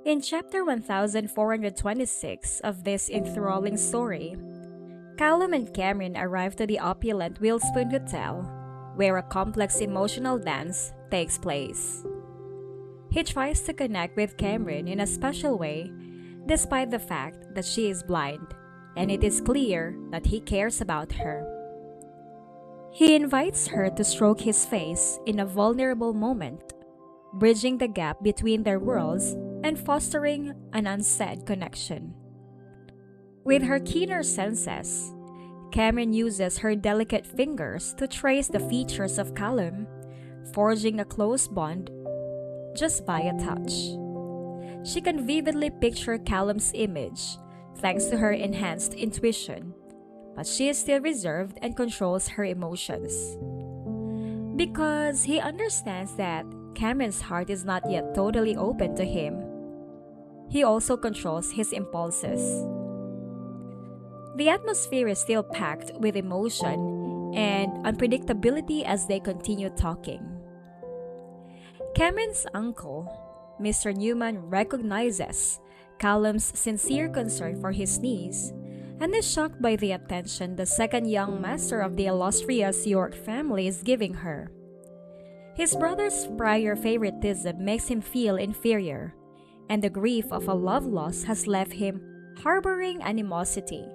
In chapter 1426 of this enthralling story, Callum and Cameron arrive to the opulent Wheelspoon Hotel, where a complex emotional dance takes place. He tries to connect with Cameron in a special way, despite the fact that she is blind, and it is clear that he cares about her. He invites her to stroke his face in a vulnerable moment, bridging the gap between their worlds and fostering an unsaid connection. With her keener senses, Cameron uses her delicate fingers to trace the features of Callum, forging a close bond just by a touch. She can vividly picture Callum's image thanks to her enhanced intuition, but she is still reserved and controls her emotions. Because he understands that Cameron's heart is not yet totally open to him, he also controls his impulses. The atmosphere is still packed with emotion and unpredictability as they continue talking. Cameron's uncle, Mr. Newman, recognizes Callum's sincere concern for his niece and is shocked by the attention the second young master of the illustrious York family is giving her. His brother's prior favoritism makes him feel inferior, and the grief of a love loss has left him harboring animosity.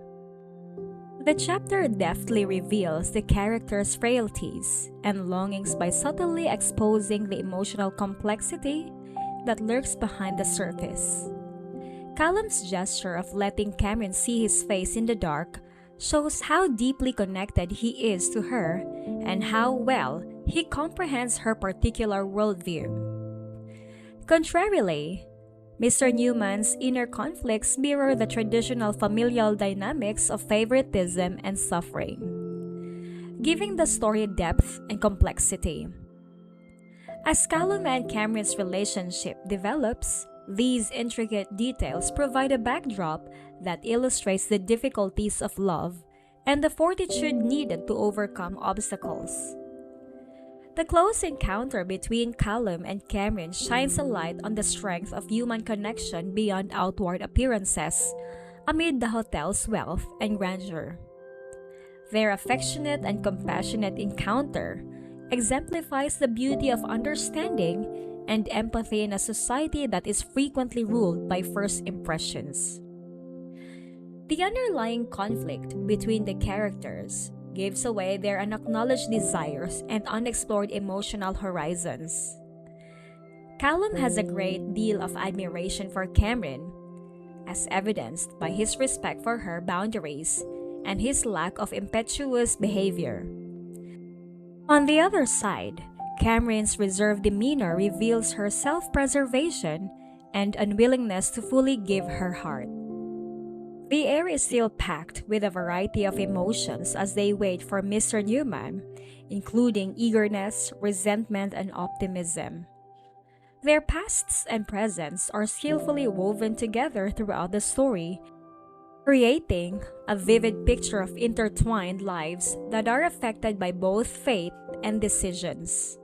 The chapter deftly reveals the character's frailties and longings by subtly exposing the emotional complexity that lurks behind the surface. Callum's gesture of letting Cameron see his face in the dark shows how deeply connected he is to her and how well he comprehends her particular worldview. Contrarily, Mr. Newman's inner conflicts mirror the traditional familial dynamics of favoritism and suffering, giving the story depth and complexity. As Callum and Cameron's relationship develops, these intricate details provide a backdrop that illustrates the difficulties of love and the fortitude needed to overcome obstacles. The close encounter between Callum and Cameron shines a light on the strength of human connection beyond outward appearances, amid the hotel's wealth and grandeur. Their affectionate and compassionate encounter exemplifies the beauty of understanding and empathy in a society that is frequently ruled by first impressions. The underlying conflict between the characters gives away their unacknowledged desires and unexplored emotional horizons. Callum has a great deal of admiration for Cameron, as evidenced by his respect for her boundaries and his lack of impetuous behavior. On the other side, Cameron's reserved demeanor reveals her self-preservation and unwillingness to fully give her heart. The air is still packed with a variety of emotions as they wait for Mr. Newman, including eagerness, resentment, and optimism. Their pasts and presents are skillfully woven together throughout the story, creating a vivid picture of intertwined lives that are affected by both fate and decisions.